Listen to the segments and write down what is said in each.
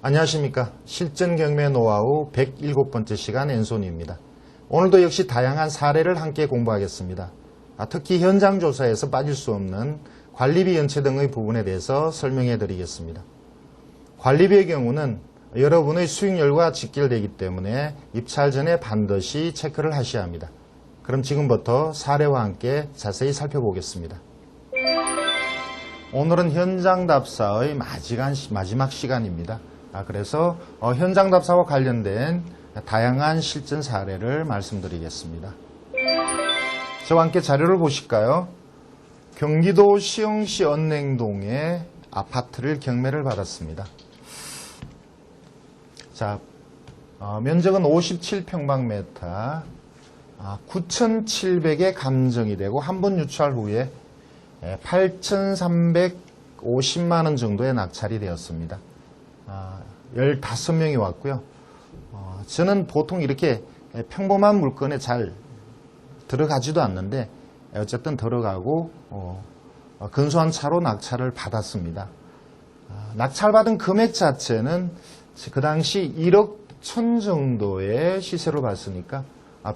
안녕하십니까. 실전 경매 노하우 107번째 시간 앤손입니다. 오늘도 역시 다양한 사례를 함께 공부하겠습니다. 특히 현장 조사에서 빠질 수 없는 관리비 연체 등의 부분에 대해서 설명해 드리겠습니다. 관리비의 경우는 여러분의 수익률과 직결되기 때문에 입찰 전에 반드시 체크를 하셔야 합니다. 그럼 지금부터 사례와 함께 자세히 살펴보겠습니다. 오늘은 현장 답사의 마지막 시간입니다. 그래서 현장 답사와 관련된 다양한 실전 사례를 말씀드리겠습니다. 저와 함께 자료를 보실까요? 경기도 시흥시 언냉동에 아파트를 경매를 받았습니다. 자, 면적은 57평방미터, 9,700에 감정이 되고 한 번 유찰 후에 8,350만 원 정도의 낙찰이 되었습니다. 15명이 왔고요. 저는 보통 이렇게 평범한 물건에 잘 들어가지도 않는데 어쨌든 들어가고 근소한 차로 낙찰을 받았습니다. 낙찰받은 금액 자체는 그 당시 1억 1천 정도의 시세로 봤으니까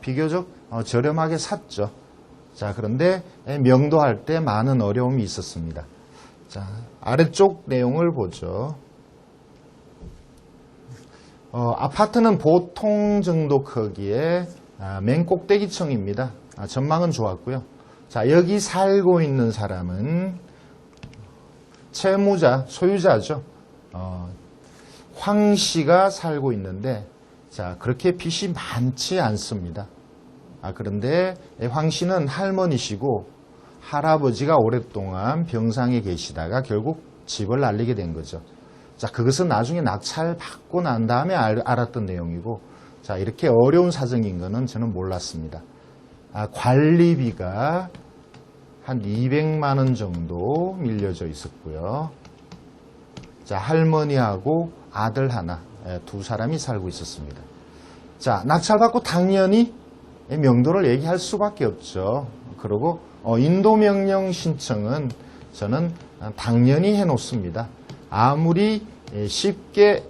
비교적 저렴하게 샀죠. 자, 그런데 명도할 때 많은 어려움이 있었습니다. 자, 아래쪽 내용을 보죠. 아파트는 보통 정도 크기의 맨 꼭대기층입니다. 전망은 좋았고요. 자, 여기 살고 있는 사람은 채무자, 소유자죠. 황 씨가 살고 있는데, 자, 그렇게 빚이 많지 않습니다. 그런데 황 씨는 할머니시고 할아버지가 오랫동안 병상에 계시다가 결국 집을 날리게 된 거죠. 자, 그것은 나중에 낙찰 받고 난 다음에 알았던 내용이고, 자, 이렇게 어려운 사정인 거는 저는 몰랐습니다. 관리비가 한 200만 원 정도 밀려져 있었고요. 자, 할머니하고 아들 하나, 두 사람이 살고 있었습니다. 자, 낙찰 받고 당연히 명도를 얘기할 수밖에 없죠. 그리고 인도명령 신청은 저는 당연히 해놓습니다. 아무리 쉽게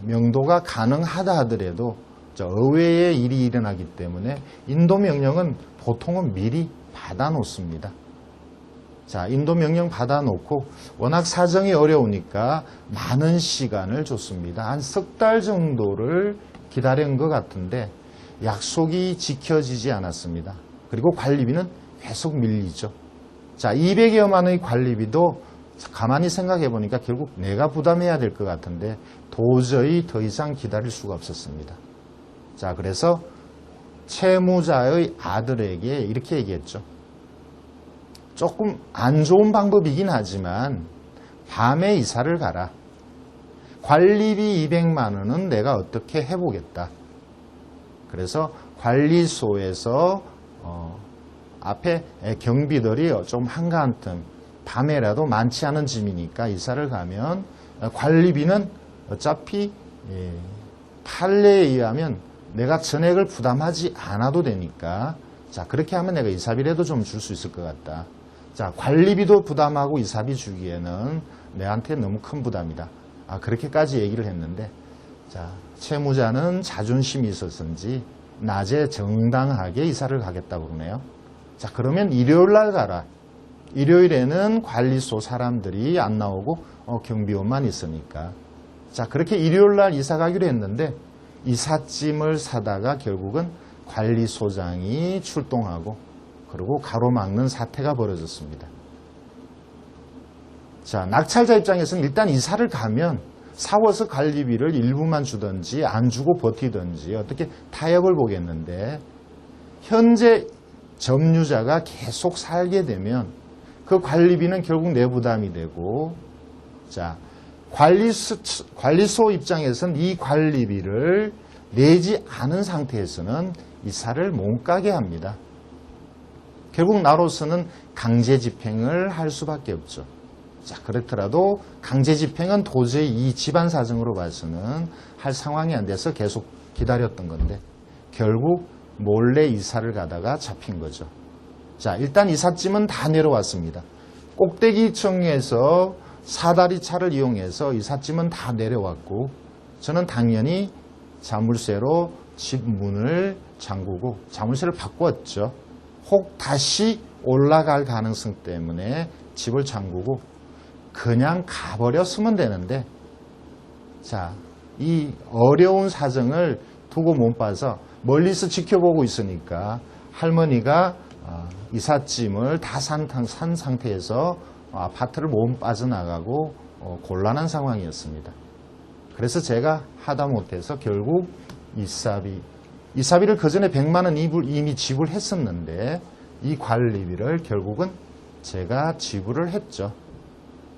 명도가 가능하다 하더라도 의외의 일이 일어나기 때문에 인도명령은 보통은 미리 받아놓습니다. 자, 인도명령 받아놓고 워낙 사정이 어려우니까 많은 시간을 줬습니다. 한 석 달 정도를 기다린 것 같은데 약속이 지켜지지 않았습니다. 그리고 관리비는 계속 밀리죠. 자, 200여만 원의 관리비도 가만히 생각해 보니까 결국 내가 부담해야 될 것 같은데 도저히 더 이상 기다릴 수가 없었습니다. 자, 그래서 채무자의 아들에게 이렇게 얘기했죠. 조금 안 좋은 방법이긴 하지만 밤에 이사를 가라. 관리비 200만 원은 내가 어떻게 해보겠다. 그래서 관리소에서 앞에 경비들이 좀 한가한 틈 밤에라도 많지 않은 짐이니까 이사를 가면 관리비는 어차피 판례에 의하면 내가 전액을 부담하지 않아도 되니까, 자, 그렇게 하면 내가 이사비라도 좀 줄 수 있을 것 같다. 자, 관리비도 부담하고 이사비 주기에는 내한테 너무 큰 부담이다. 그렇게까지 얘기를 했는데, 자, 채무자는 자존심이 있었는지 낮에 정당하게 이사를 가겠다고 그러네요. 자, 그러면 일요일 날 가라. 일요일에는 관리소 사람들이 안 나오고 경비원만 있으니까. 자, 그렇게 일요일 날 이사 가기로 했는데 이삿짐을 사다가 결국은 관리소장이 출동하고 그리고 가로막는 사태가 벌어졌습니다. 자, 낙찰자 입장에서는 일단 이사를 가면 사워서 관리비를 일부만 주든지 안 주고 버티든지 어떻게 타협을 보겠는데, 현재 점유자가 계속 살게 되면 그 관리비는 결국 내 부담이 되고, 자, 관리소 입장에서는 이 관리비를 내지 않은 상태에서는 이사를 못 가게 합니다. 결국 나로서는 강제 집행을 할 수밖에 없죠. 자, 그렇더라도 강제 집행은 도저히 이 집안 사정으로 봐서는 할 상황이 안 돼서 계속 기다렸던 건데 결국 몰래 이사를 가다가 잡힌 거죠. 자, 일단 이삿짐은 다 내려왔습니다. 꼭대기층에서 사다리 차를 이용해서 이삿짐은 다 내려왔고, 저는 당연히 자물쇠로 집 문을 잠그고 자물쇠를 바꿨죠. 혹 다시 올라갈 가능성 때문에 집을 잠그고 그냥 가버렸으면 되는데, 자, 이 어려운 사정을 두고 못 봐서 멀리서 지켜보고 있으니까 할머니가 이삿짐을 다 산 상태에서 아파트를 못 빠져나가고 곤란한 상황이었습니다. 그래서 제가 하다 못해서 결국 이사비를 그 전에 100만 원 이미 지불했었는데 이 관리비를 결국은 제가 지불을 했죠.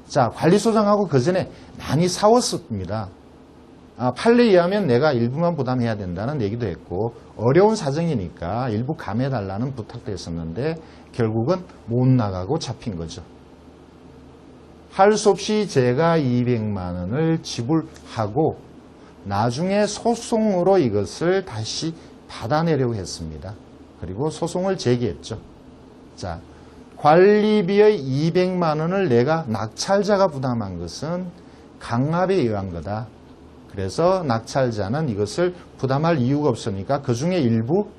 자, 관리소장하고 그 전에 많이 싸웠습니다. 판례에 의하면 내가 일부만 부담해야 된다는 얘기도 했고 어려운 사정이니까 일부 감해달라는 부탁도 했었는데 결국은 못 나가고 잡힌 거죠. 할 수 없이 제가 200만 원을 지불하고 나중에 소송으로 이것을 다시 받아내려고 했습니다. 그리고 소송을 제기했죠. 자, 관리비의 200만 원을 내가 낙찰자가 부담한 것은 강압에 의한 거다. 그래서 낙찰자는 이것을 부담할 이유가 없으니까 그 중에 일부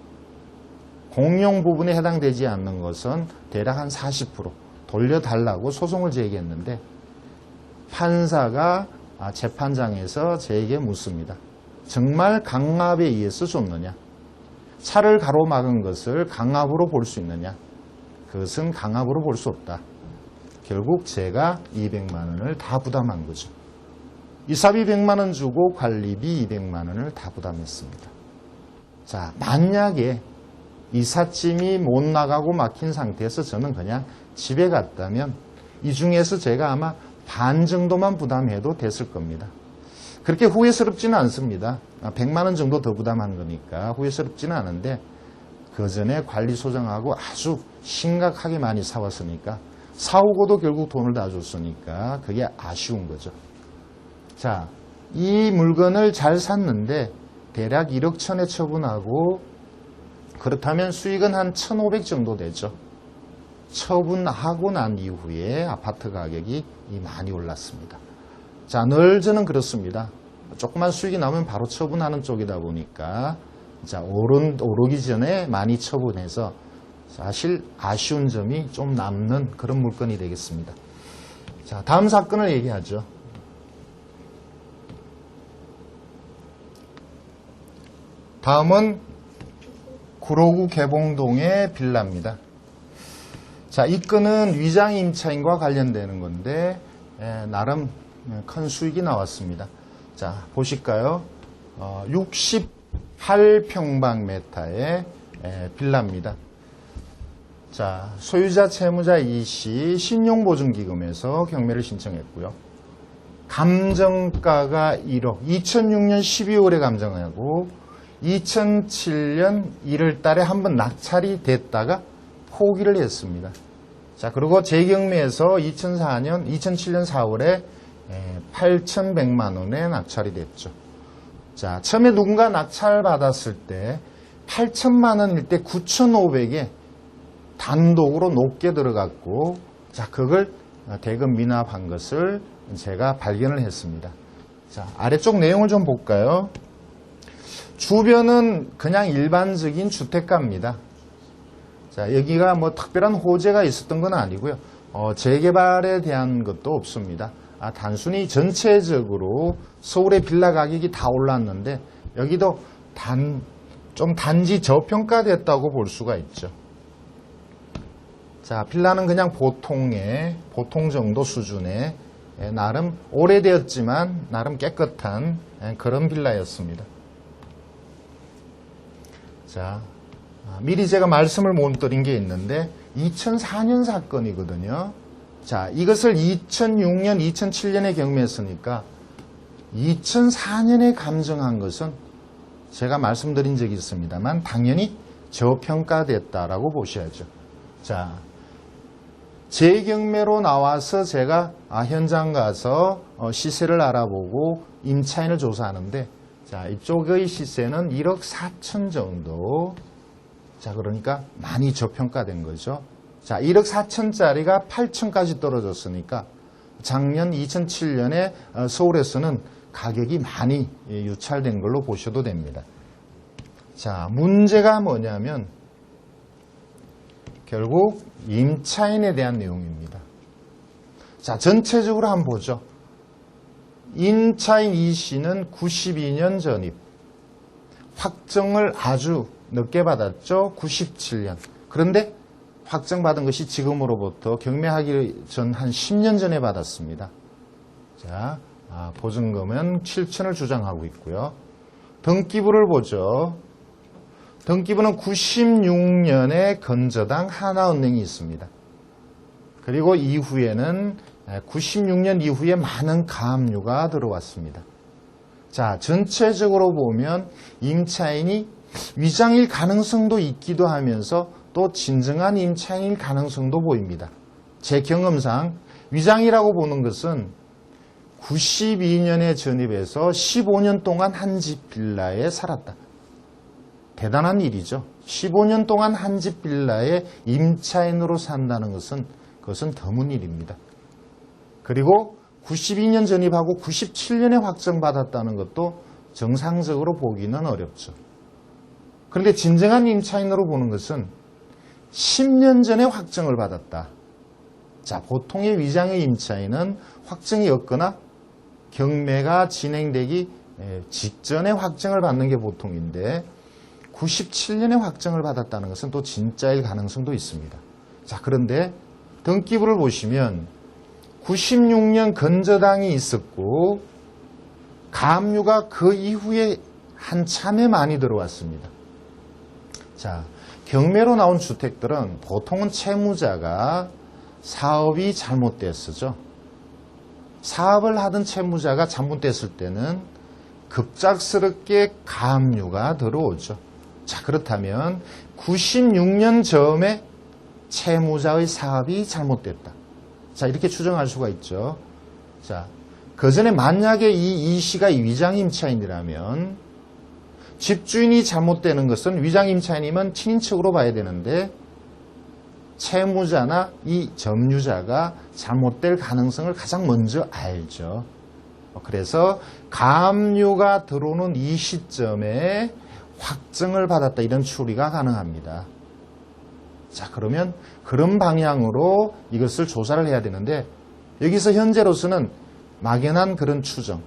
공용 부분에 해당되지 않는 것은 대략 한 40% 돌려달라고 소송을 제기했는데 판사가 재판장에서 저에게 묻습니다. 정말 강압에 의해서 줬느냐? 차를 가로막은 것을 강압으로 볼 수 있느냐? 그것은 강압으로 볼 수 없다. 결국 제가 200만 원을 다 부담한 거죠. 이사비 100만 원 주고 관리비 200만 원을 다 부담했습니다. 자, 만약에 이삿짐이 못 나가고 막힌 상태에서 저는 그냥 집에 갔다면 이 중에서 제가 아마 반 정도만 부담해도 됐을 겁니다. 그렇게 후회스럽지는 않습니다. 100만 원 정도 더 부담한 거니까 후회스럽지는 않은데 그 전에 관리소장하고 아주 심각하게 많이 싸웠으니까 사오고도 결국 돈을 다 줬으니까 그게 아쉬운 거죠. 자, 이 물건을 잘 샀는데 대략 1억 천에 처분하고 그렇다면 수익은 한 1,500 정도 되죠. 처분하고 난 이후에 아파트 가격이 많이 올랐습니다. 자, 늘 저는 그렇습니다. 조그만 수익이 나오면 바로 처분하는 쪽이다 보니까 자, 오르기 전에 많이 처분해서 사실 아쉬운 점이 좀 남는 그런 물건이 되겠습니다. 자, 다음 사건을 얘기하죠. 다음은 구로구 개봉동의 빌라입니다. 자, 이 건은 위장 임차인과 관련되는 건데 나름 큰 수익이 나왔습니다. 자, 보실까요? 68평방미터의 빌라입니다. 자, 소유자 채무자 이씨 신용보증기금에서 경매를 신청했고요. 감정가가 1억, 2006년 12월에 감정하고 2007년 1월 달에 한번 낙찰이 됐다가 포기를 했습니다. 자, 그리고 재경매에서 2007년 4월에 8,100만 원에 낙찰이 됐죠. 자, 처음에 누군가 낙찰 받았을 때 8천만 원일 때 9,500에 단독으로 높게 들어갔고, 자, 그걸 대금 미납한 것을 제가 발견을 했습니다. 자, 아래쪽 내용을 좀 볼까요? 주변은 그냥 일반적인 주택가입니다. 자, 여기가 뭐 특별한 호재가 있었던 건 아니고요. 재개발에 대한 것도 없습니다. 단순히 전체적으로 서울의 빌라 가격이 다 올랐는데 여기도 좀 단지 저평가됐다고 볼 수가 있죠. 자, 빌라는 그냥 보통 정도 수준의 나름 오래되었지만 나름 깨끗한 그런 빌라였습니다. 자, 미리 제가 말씀을 못 드린 게 있는데 2004년 사건이거든요. 자, 이것을 2006년, 2007년에 경매했으니까 2004년에 감정한 것은 제가 말씀드린 적이 있습니다만 당연히 저평가됐다라고 보셔야죠. 자, 재경매로 나와서 제가 현장 가서 시세를 알아보고 임차인을 조사하는데, 자, 이쪽의 시세는 1억 4천 정도. 자, 그러니까 많이 저평가된 거죠. 자, 1억 4천짜리가 8천까지 떨어졌으니까 작년 2007년에 서울에서는 가격이 많이 유찰된 걸로 보셔도 됩니다. 자, 문제가 뭐냐면 결국 임차인에 대한 내용입니다. 자, 전체적으로 한번 보죠. 임차인 이 씨는 92년 전입, 확정을 아주 늦게 받았죠. 97년. 그런데 확정받은 것이 지금으로부터 경매하기 전 한 10년 전에 받았습니다. 자, 보증금은 7천을 주장하고 있고요. 등기부를 보죠. 등기부는 96년에 건저당 하나은행이 있습니다. 그리고 이후에는 96년 이후에 많은 가압류가 들어왔습니다. 자, 전체적으로 보면 임차인이 위장일 가능성도 있기도 하면서 또 진정한 임차인일 가능성도 보입니다. 제 경험상 위장이라고 보는 것은 92년에 전입해서 15년 동안 한 집 빌라에 살았다. 대단한 일이죠. 15년 동안 한 집 빌라에 임차인으로 산다는 것은 그것은 드문 일입니다. 그리고 92년 전입하고 97년에 확정받았다는 것도 정상적으로 보기는 어렵죠. 그런데 진정한 임차인으로 보는 것은 10년 전에 확정을 받았다. 자, 보통의 위장의 임차인은 확정이 없거나 경매가 진행되기 직전에 확정을 받는 게 보통인데 97년에 확정을 받았다는 것은 또 진짜일 가능성도 있습니다. 자, 그런데 등기부를 보시면 96년 건저당이 있었고 가압류가 그 이후에 한참에 많이 들어왔습니다. 자, 경매로 나온 주택들은 보통은 채무자가 사업이 잘못됐었죠. 사업을 하던 채무자가 잘못됐을 때는 급작스럽게 가압류가 들어오죠. 자, 그렇다면 96년 즈음에 채무자의 사업이 잘못됐다. 자, 이렇게 추정할 수가 있죠. 자, 그 전에 만약에 이 씨가 위장임차인이라면 집주인이 잘못되는 것은 위장임차인이면 친인척으로 봐야 되는데 채무자나 이 점유자가 잘못될 가능성을 가장 먼저 알죠. 그래서 가압류가 들어오는 이 시점에 확정을 받았다, 이런 추리가 가능합니다. 자, 그러면 그런 방향으로 이것을 조사를 해야 되는데 여기서 현재로서는 막연한 그런 추정,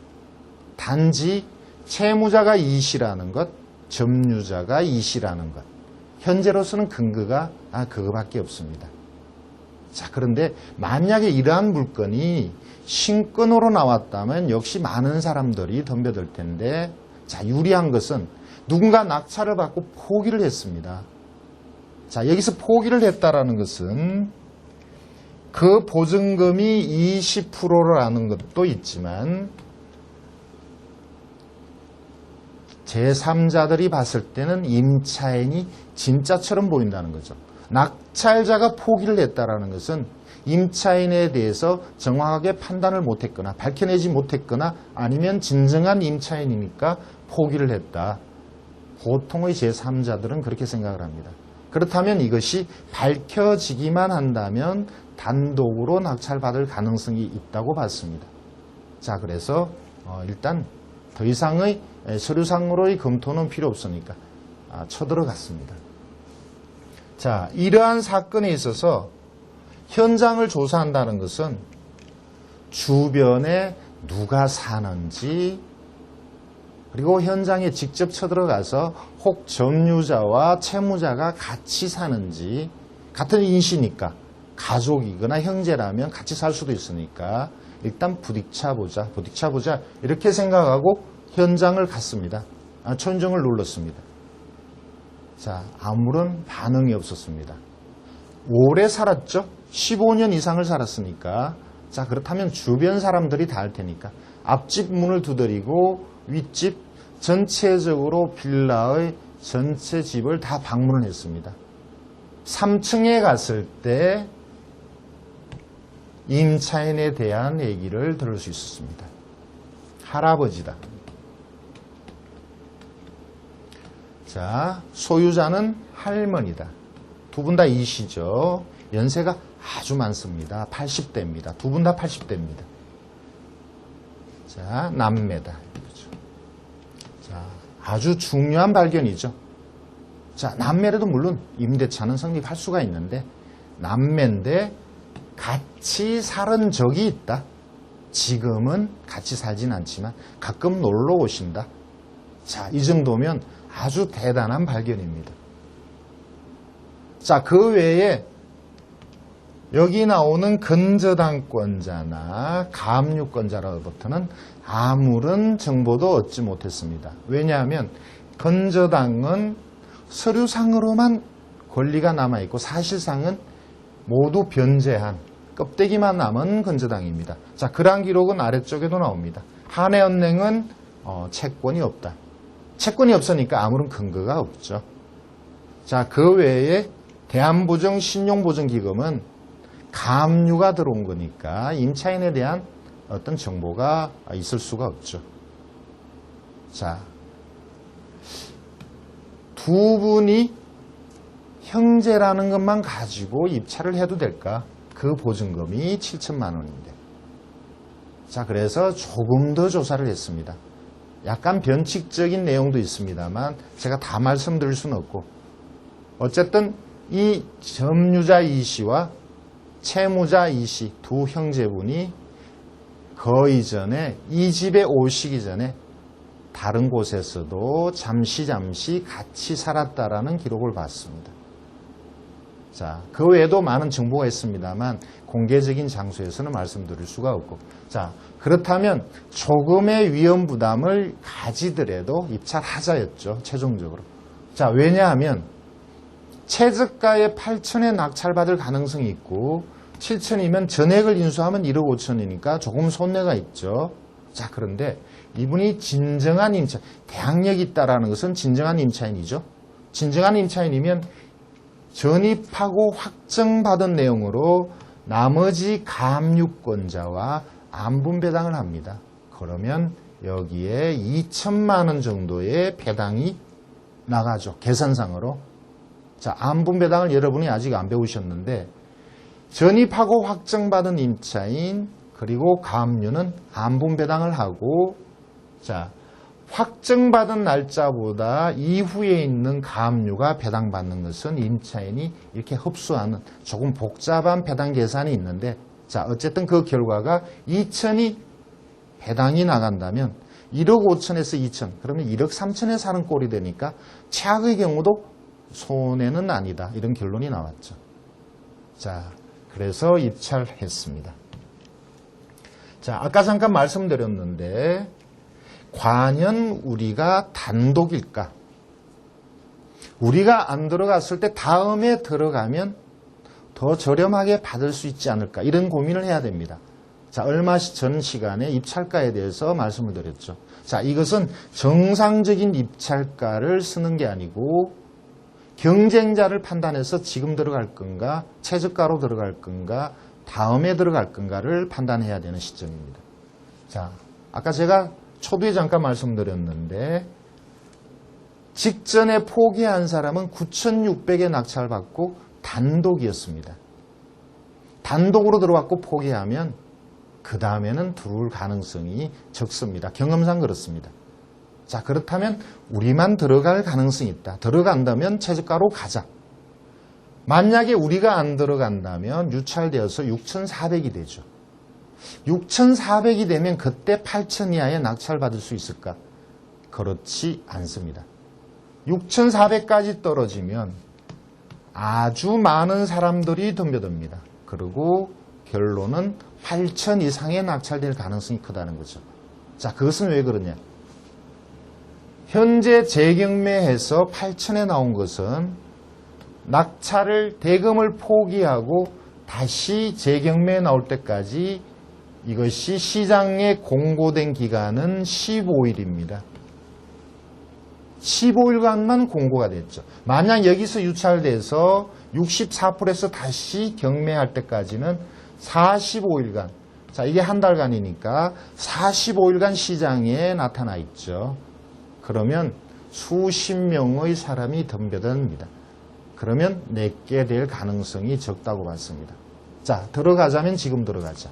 단지 채무자가 이 씨라는 것, 점유자가 이 씨라는 것, 현재로서는 근거가 그거밖에 없습니다. 자, 그런데 만약에 이러한 물건이 신건으로 나왔다면 역시 많은 사람들이 덤벼들 텐데, 자, 유리한 것은 누군가 낙찰을 받고 포기를 했습니다. 자, 여기서 포기를 했다라는 것은 그 보증금이 20%라는 것도 있지만 제3자들이 봤을 때는 임차인이 진짜처럼 보인다는 거죠. 낙찰자가 포기를 했다라는 것은 임차인에 대해서 정확하게 판단을 못했거나 밝혀내지 못했거나 아니면 진정한 임차인이니까 포기를 했다. 보통의 제3자들은 그렇게 생각을 합니다. 그렇다면 이것이 밝혀지기만 한다면 단독으로 낙찰받을 가능성이 있다고 봤습니다. 자, 그래서 일단 더 이상의 서류상으로의 검토는 필요 없으니까 쳐들어갔습니다. 자, 이러한 사건에 있어서 현장을 조사한다는 것은 주변에 누가 사는지, 그리고 현장에 직접 쳐들어가서 혹 점유자와 채무자가 같이 사는지, 같은 인시니까 가족이거나 형제라면 같이 살 수도 있으니까 일단 부딪혀보자 이렇게 생각하고 현장을 갔습니다. 천정을 눌렀습니다. 자, 아무런 반응이 없었습니다. 오래 살았죠? 15년 이상을 살았으니까. 자, 그렇다면 주변 사람들이 다 알 테니까 앞집 문을 두드리고 윗집 전체적으로 빌라의 전체 집을 다 방문을 했습니다. 3층에 갔을 때 임차인에 대한 얘기를 들을 수 있었습니다. 할아버지다. 자, 소유자는 할머니다. 두 분 다 이시죠. 연세가 아주 많습니다. 80대입니다. 두 분 다 80대입니다. 자, 자, 남매다. 그렇죠. 자, 아주 중요한 발견이죠. 자, 남매라도 물론 임대차는 성립할 수가 있는데 남매인데 같이 살은 적이 있다. 지금은 같이 살진 않지만 가끔 놀러 오신다. 자, 이 정도면 아주 대단한 발견입니다. 자, 그 외에 여기 나오는 근저당권자나 가압류권자로부터는 아무런 정보도 얻지 못했습니다. 왜냐하면 근저당은 서류상으로만 권리가 남아있고 사실상은 모두 변제한 껍데기만 남은 근저당입니다. 자, 그러한 기록은 아래쪽에도 나옵니다. 한해은행은 채권이 없다. 채권이 없으니까 아무런 근거가 없죠. 자, 그 외에 대한보증신용보증기금은 가압류가 들어온 거니까 임차인에 대한 어떤 정보가 있을 수가 없죠. 자, 두 분이 형제라는 것만 가지고 입찰을 해도 될까? 그 보증금이 7천만 원인데. 자, 그래서 조금 더 조사를 했습니다. 약간 변칙적인 내용도 있습니다만 제가 다 말씀드릴 수는 없고, 어쨌든 이 점유자 이 씨와 채무자 이 씨 두 형제분이 그 이전에 이 집에 오시기 전에 다른 곳에서도 잠시 같이 살았다라는 기록을 봤습니다. 자, 그 외에도 많은 정보가 있습니다만 공개적인 장소에서는 말씀드릴 수가 없고, 자, 그렇다면 조금의 위험 부담을 가지더라도 입찰하자였죠, 최종적으로. 자, 왜냐하면 최저가의 8천에 낙찰받을 가능성이 있고 7천이면 전액을 인수하면 1억 5천이니까 조금 손해가 있죠. 자, 그런데 이분이 진정한 임차인, 대항력이 있다라는 것은 진정한 임차인이죠. 진정한 임차인이면 전입하고 확정받은 내용으로 나머지 가압류권자와 안분배당을 합니다. 그러면 여기에 2천만 원 정도의 배당이 나가죠. 계산상으로. 자, 안분배당을 여러분이 아직 안 배우셨는데 전입하고 확정받은 임차인 그리고 가압류는 안분배당을 하고, 자, 확정받은 날짜보다 이후에 있는 가압류가 배당받는 것은 임차인이 이렇게 흡수하는 조금 복잡한 배당 계산이 있는데, 자, 어쨌든 그 결과가 2천이 배당이 나간다면 1억 5천에서 2천, 그러면 1억 3천에 사는 꼴이 되니까 최악의 경우도 손해는 아니다. 이런 결론이 나왔죠. 자, 그래서 입찰했습니다. 자, 아까 잠깐 말씀드렸는데 과연 우리가 단독일까? 우리가 안 들어갔을 때 다음에 들어가면 더 저렴하게 받을 수 있지 않을까? 이런 고민을 해야 됩니다. 자, 얼마 전 시간에 입찰가에 대해서 말씀을 드렸죠. 자, 이것은 정상적인 입찰가를 쓰는 게 아니고 경쟁자를 판단해서 지금 들어갈 건가, 최저가로 들어갈 건가, 다음에 들어갈 건가를 판단해야 되는 시점입니다. 자, 아까 제가 초두에 잠깐 말씀드렸는데 직전에 포기한 사람은 9,600에 낙찰받고 단독이었습니다. 단독으로 들어왔고 포기하면 그 다음에는 들어올 가능성이 적습니다. 경험상 그렇습니다. 자, 그렇다면 우리만 들어갈 가능성이 있다. 들어간다면 최저가로 가자. 만약에 우리가 안 들어간다면 유찰되어서 6,400이 되죠. 6,400이 되면 그때 8,000 이하에 낙찰받을 수 있을까? 그렇지 않습니다. 6,400까지 떨어지면 아주 많은 사람들이 덤벼듭니다. 그리고 결론은 8,000 이상에 낙찰될 가능성이 크다는 거죠. 자, 그것은 왜 그러냐? 현재 재경매에서 8,000에 나온 것은 낙찰을 대금을 포기하고 다시 재경매에 나올 때까지 이것이 시장에 공고된 기간은 15일입니다. 15일간만 공고가 됐죠. 만약 여기서 유찰돼서 64%에서 다시 경매할 때까지는 45일간, 자, 이게 한 달간이니까 45일간 시장에 나타나 있죠. 그러면 수십 명의 사람이 덤벼듭니다. 그러면 내게 될 가능성이 적다고 봤습니다. 자, 들어가자면 지금 들어가자.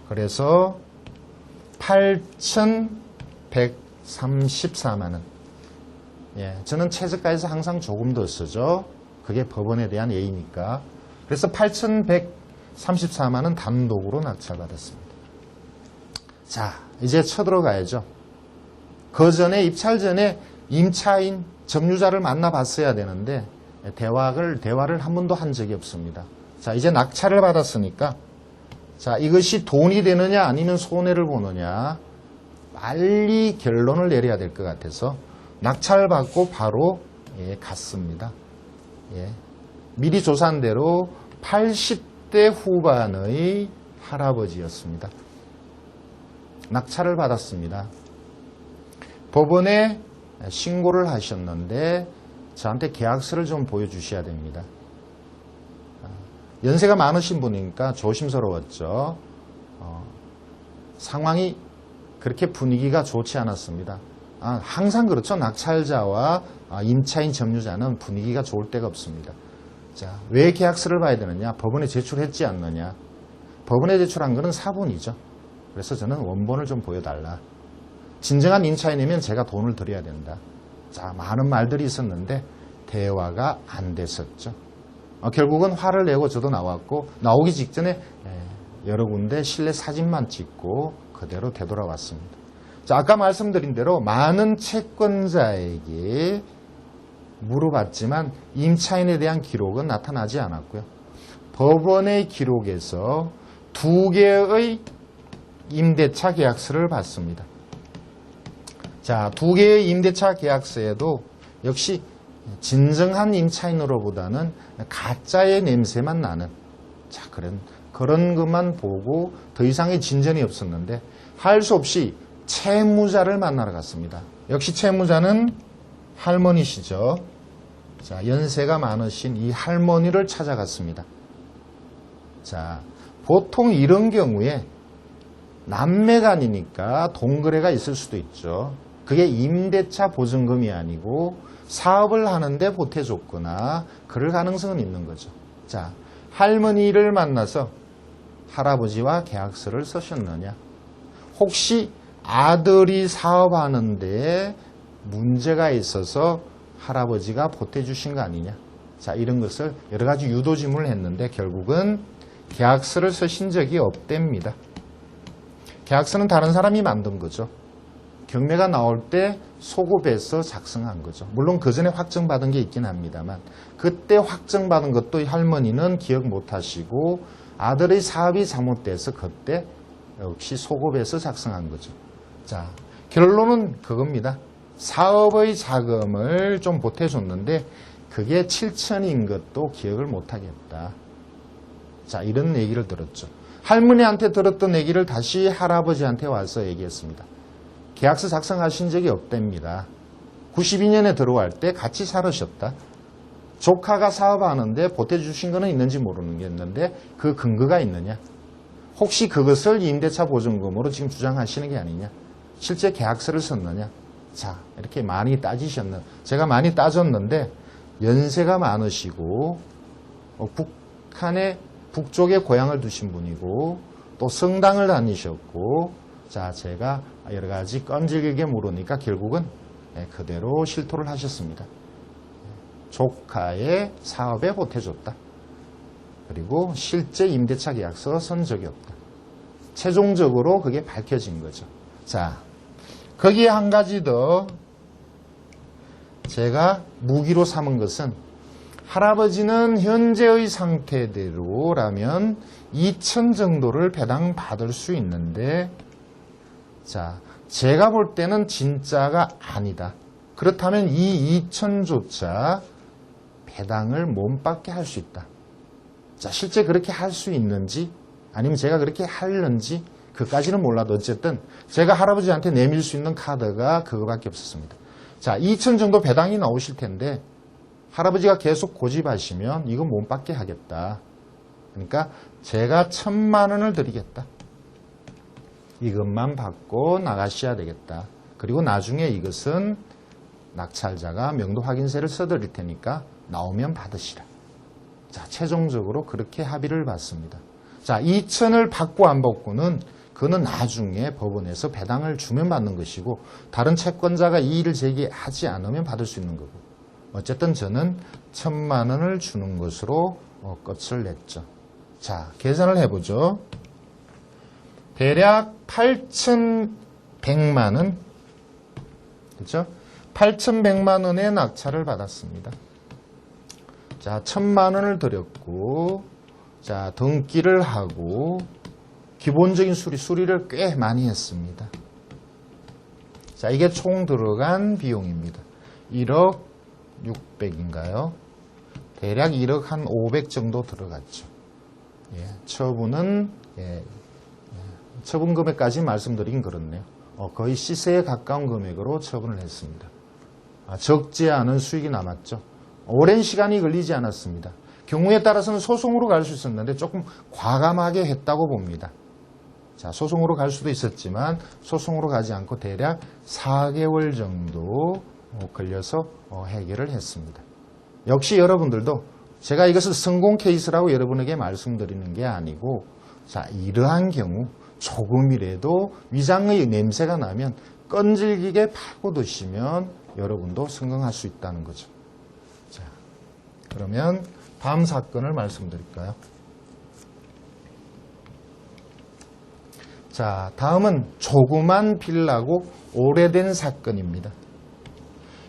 그래서 8,134만 원. 예, 저는 최저가에서 항상 조금 더 쓰죠. 그게 법원에 대한 예의니까. 그래서 8,134만 원 단독으로 낙찰받았습니다. 자, 이제 쳐들어가야죠. 그 전에 입찰 전에 임차인, 점유자를 만나봤어야 되는데 대화를 한 번도 한 적이 없습니다. 자, 이제 낙찰을 받았으니까 자, 이것이 돈이 되느냐 아니면 손해를 보느냐 빨리 결론을 내려야 될 것 같아서 낙찰받고 바로 갔습니다. 예. 미리 조사한 대로 80대 후반의 할아버지였습니다. 낙찰을 받았습니다. 법원에 신고를 하셨는데 저한테 계약서를 좀 보여주셔야 됩니다. 연세가 많으신 분이니까 조심스러웠죠. 상황이 그렇게 분위기가 좋지 않았습니다. 항상 그렇죠. 낙찰자와 임차인 점유자는 분위기가 좋을 때가 없습니다. 자, 왜 계약서를 봐야 되느냐? 법원에 제출했지 않느냐? 법원에 제출한 것은 사본이죠. 그래서 저는 원본을 좀 보여달라. 진정한 임차인이면 제가 돈을 드려야 된다. 자, 많은 말들이 있었는데 대화가 안 됐었죠. 결국은 화를 내고 저도 나왔고 나오기 직전에 여러 군데 실내 사진만 찍고 그대로 되돌아왔습니다. 자, 아까 말씀드린 대로 많은 채권자에게 물어봤지만 임차인에 대한 기록은 나타나지 않았고요. 법원의 기록에서 2개의 임대차 계약서를 봤습니다. 자, 2개의 임대차 계약서에도 역시 진정한 임차인으로보다는 가짜의 냄새만 나는 자, 그런 것만 보고 더 이상의 진전이 없었는데 할 수 없이 채무자를 만나러 갔습니다. 역시 채무자는 할머니시죠. 자, 연세가 많으신 이 할머니를 찾아갔습니다. 자, 보통 이런 경우에 남매간이니까 동거래가 있을 수도 있죠. 그게 임대차 보증금이 아니고 사업을 하는데 보태줬거나 그럴 가능성은 있는 거죠. 자, 할머니를 만나서 할아버지와 계약서를 쓰셨느냐? 혹시 아들이 사업하는데 문제가 있어서 할아버지가 보태주신 거 아니냐? 자, 이런 것을 여러 가지 유도 질문을 했는데 결국은 계약서를 쓰신 적이 없답니다. 계약서는 다른 사람이 만든 거죠. 경매가 나올 때 소급해서 작성한 거죠. 물론 그 전에 확정받은 게 있긴 합니다만 그때 확정받은 것도 할머니는 기억 못 하시고 아들의 사업이 잘못돼서 그때 역시 소급해서 작성한 거죠. 자, 결론은 그겁니다. 사업의 자금을 좀 보태줬는데 그게 7천인 것도 기억을 못 하겠다. 자, 이런 얘기를 들었죠. 할머니한테 들었던 얘기를 다시 할아버지한테 와서 얘기했습니다. 계약서 작성하신 적이 없답니다. 92년에 들어갈 때 같이 살으셨다. 조카가 사업하는데 보태주신 거는 있는지 모르겠는데 그 근거가 있느냐? 혹시 그것을 임대차 보증금으로 지금 주장하시는 게 아니냐? 실제 계약서를 썼느냐? 자, 이렇게 많이 따지셨는. 제가 많이 따졌는데 연세가 많으시고 북한의 북쪽에 고향을 두신 분이고 또 성당을 다니셨고 자, 제가 여러 가지 껌질게 물으니까 결국은 그대로 실토를 하셨습니다. 조카의 사업에 보태줬다. 그리고 실제 임대차 계약서 쓴 적이 없다. 최종적으로 그게 밝혀진 거죠. 자, 거기에 한 가지 더 제가 무기로 삼은 것은 할아버지는 현재의 상태대로라면 2천 정도를 배당 받을 수 있는데 자, 제가 볼 때는 진짜가 아니다. 그렇다면 이 2천조차 배당을 못 받게 할 수 있다. 자, 실제 그렇게 할 수 있는지 아니면 제가 그렇게 하는지 그까지는 몰라도 어쨌든 제가 할아버지한테 내밀 수 있는 카드가 그거밖에 없었습니다. 자, 2천 정도 배당이 나오실 텐데 할아버지가 계속 고집하시면 이거 못 받게 하겠다. 그러니까 제가 1,000만 원을 드리겠다. 이것만 받고 나가셔야 되겠다. 그리고 나중에 이것은 낙찰자가 명도 확인세를 써드릴 테니까 나오면 받으시라. 자, 최종적으로 그렇게 합의를 받습니다. 자, 2천을 받고 안 받고는 그거는 나중에 법원에서 배당을 주면 받는 것이고 다른 채권자가 이의를 제기하지 않으면 받을 수 있는 거고 어쨌든 저는 1,000만 원을 주는 것으로 끝을 냈죠. 자, 계산을 해보죠. 대략 8,100만 원, 그렇죠? 8,100만 원의 낙찰을 받았습니다. 자, 1,000만 원을 들였고, 자, 등기를 하고, 기본적인 수리를 꽤 많이 했습니다. 자, 이게 총 들어간 비용입니다. 1억 600인가요? 대략 1억 한 500 정도 들어갔죠. 예, 처분은, 처분 금액까지 말씀드린 그렇네요. 거의 시세에 가까운 금액으로 처분을 했습니다. 적지 않은 수익이 남았죠. 오랜 시간이 걸리지 않았습니다. 경우에 따라서는 소송으로 갈 수 있었는데 조금 과감하게 했다고 봅니다. 자, 소송으로 갈 수도 있었지만 소송으로 가지 않고 대략 4개월 정도 걸려서 해결을 했습니다. 역시 여러분들도 제가 이것을 성공 케이스라고 여러분에게 말씀드리는 게 아니고 자, 이러한 경우 조금이라도 위장의 냄새가 나면 끈질기게 파고드시면 여러분도 성공할 수 있다는 거죠. 자, 그러면 다음 사건을 말씀드릴까요? 자, 다음은 조그만 빌라고 오래된 사건입니다.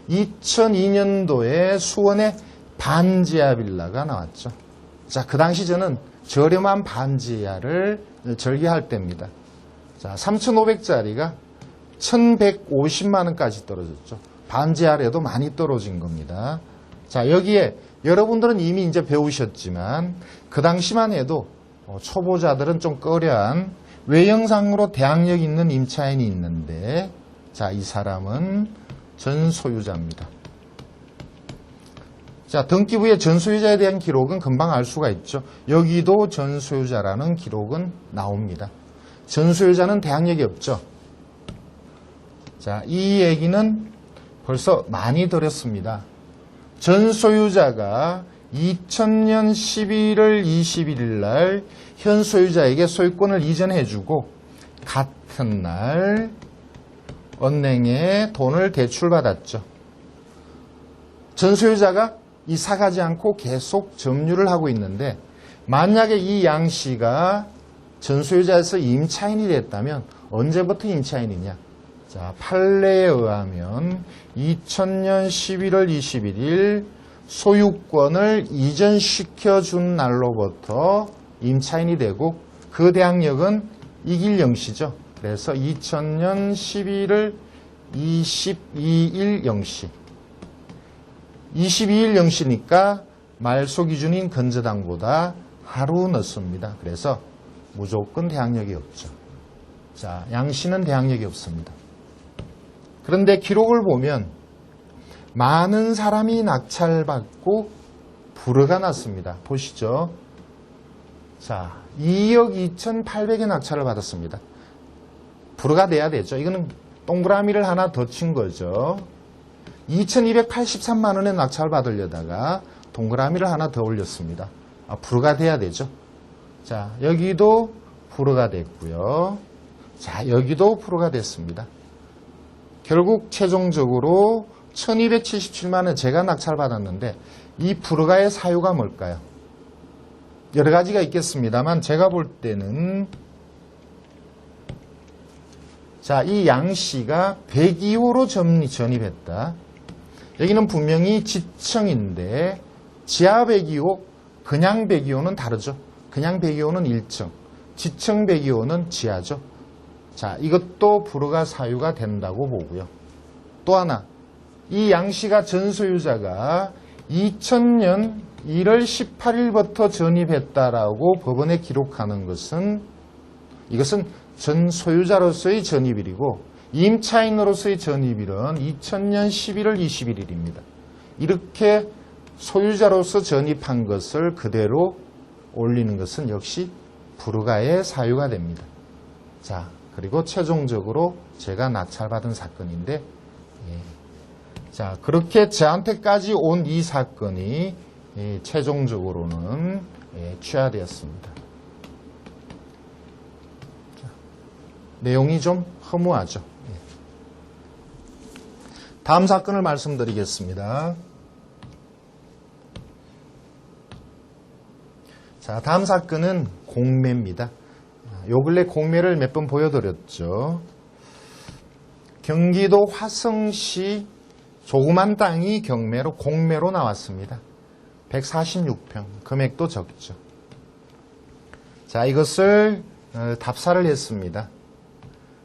2002년도에 수원에 반지하 빌라가 나왔죠. 자, 그 당시 저는 저렴한 반지하를 절개할 때입니다. 자, 3,500짜리가 1,150만 원까지 떨어졌죠. 반지하래도 많이 떨어진 겁니다. 자, 여기에 여러분들은 이미 이제 배우셨지만 그 당시만 해도 초보자들은 좀 꺼려한 외형상으로 대항력 있는 임차인이 있는데 자, 이 사람은 전소유자입니다. 자, 등기부에 전소유자에 대한 기록은 금방 알 수가 있죠. 여기도 전소유자라는 기록은 나옵니다. 전소유자는 대항력이 없죠. 자, 이 얘기는 벌써 많이 들었습니다. 전소유자가 2000년 11월 21일 날 현소유자에게 소유권을 이전해주고 같은 날 은행에 돈을 대출받았죠. 전소유자가 이사가지 않고 계속 점유를 하고 있는데 만약에 이 양 씨가 전소유자에서 임차인이 됐다면 언제부터 임차인이냐? 자, 판례에 의하면 2000년 11월 21일 소유권을 이전시켜 준 날로부터 임차인이 되고 그 대항력은 이길 0시죠. 그래서 2000년 11월 22일 0시. 22일 0시니까 말소 기준인 건저당보다 하루 늦습니다. 그래서 무조건 대항력이 없죠. 자, 양 씨는 대항력이 없습니다. 그런데 기록을 보면 많은 사람이 낙찰받고 불허가 났습니다. 보시죠. 자, 2억 2,800의 낙찰을 받았습니다. 불허가 돼야 되죠. 이거는 동그라미를 하나 더 친 거죠. 2,283만 원의 낙찰을 받으려다가 동그라미를 하나 더 올렸습니다. 불허가 돼야 되죠. 자, 여기도 불허가 됐고요. 자, 여기도 불허가 됐습니다. 결국 최종적으로 1,277만 원 제가 낙찰받았는데 이 불허가의 사유가 뭘까요? 여러 가지가 있겠습니다만 제가 볼 때는 자, 이 양 씨가 배기호로 전입했다. 여기는 분명히 지층인데 지하 배기호, 그냥 배기호는 다르죠. 그냥 배기호는 1층, 지층 배기호는 지하죠. 자, 이것도 불허가 사유가 된다고 보고요. 또 하나, 이 양 씨가 전소유자가 2000년 1월 18일부터 전입했다라고 법원에 기록하는 것은 이것은 전소유자로서의 전입일이고 임차인으로서의 전입일은 2000년 11월 21일입니다. 이렇게 소유자로서 전입한 것을 그대로 올리는 것은 역시 불허가의 사유가 됩니다. 자, 그리고 최종적으로 제가 낙찰받은 사건인데 자, 그렇게 저한테까지 온 이 사건이 최종적으로는 취하되었습니다. 내용이 좀 허무하죠. 다음 사건을 말씀드리겠습니다. 자, 다음 사건은 공매입니다. 요 근래 공매를 몇 번 보여드렸죠. 경기도 화성시 조그만 땅이 경매로 공매로 나왔습니다. 146평, 금액도 적죠. 자, 이것을 답사를 했습니다.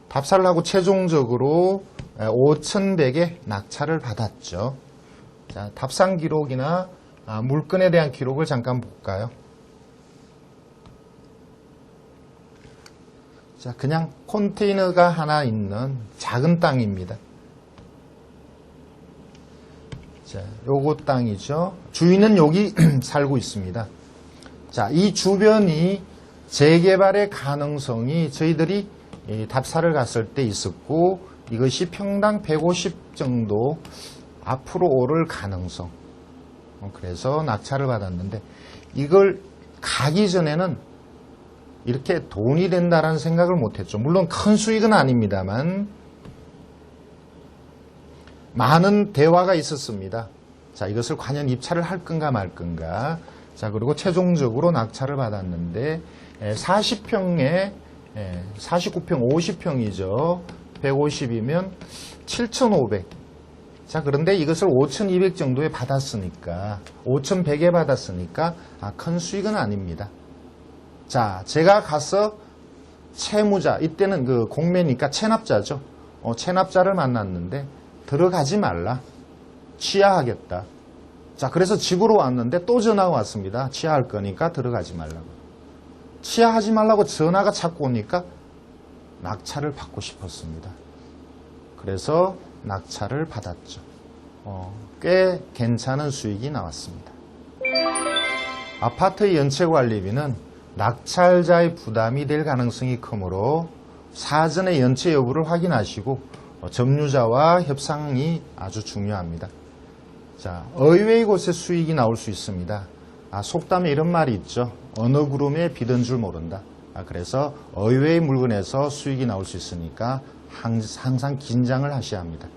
답사를 하고 최종적으로 5,100에 낙찰을 받았죠. 자, 답상 기록이나 물건에 대한 기록을 잠깐 볼까요? 자, 그냥 컨테이너가 하나 있는 작은 땅입니다. 자, 요거 땅이죠. 주인은 여기 살고 있습니다. 자, 이 주변이 재개발의 가능성이 저희들이 답사를 갔을 때 있었고, 이것이 평당 150 정도 앞으로 오를 가능성. 그래서 낙찰을 받았는데, 이걸 가기 전에는 이렇게 돈이 된다라는 생각을 못했죠. 물론 큰 수익은 아닙니다만 많은 대화가 있었습니다. 자, 이것을 과연 입찰을 할 건가 말 건가. 자, 그리고 최종적으로 낙찰을 받았는데 40평에 49평 50평이죠. 150이면 7,500. 자, 그런데 이것을 5,200 정도에 받았으니까 5,100에 받았으니까 큰 수익은 아닙니다. 자, 제가 가서 채무자, 이때는 그 공매니까 체납자죠. 체납자를 만났는데 들어가지 말라. 취하하겠다. 자, 그래서 집으로 왔는데 또 전화가 왔습니다. 취하할 거니까 들어가지 말라고. 취하하지 말라고 전화가 자꾸 오니까 낙찰을 받고 싶었습니다. 그래서 낙찰을 받았죠. 꽤 괜찮은 수익이 나왔습니다. 아파트 연체관리비는 낙찰자의 부담이 될 가능성이 크므로 사전에 연체 여부를 확인하시고 점유자와 협상이 아주 중요합니다. 자, 의외의 곳에 수익이 나올 수 있습니다. 속담에 이런 말이 있죠. 어느 구름에 비든 줄 모른다. 그래서 의외의 물건에서 수익이 나올 수 있으니까 항상 긴장을 하셔야 합니다.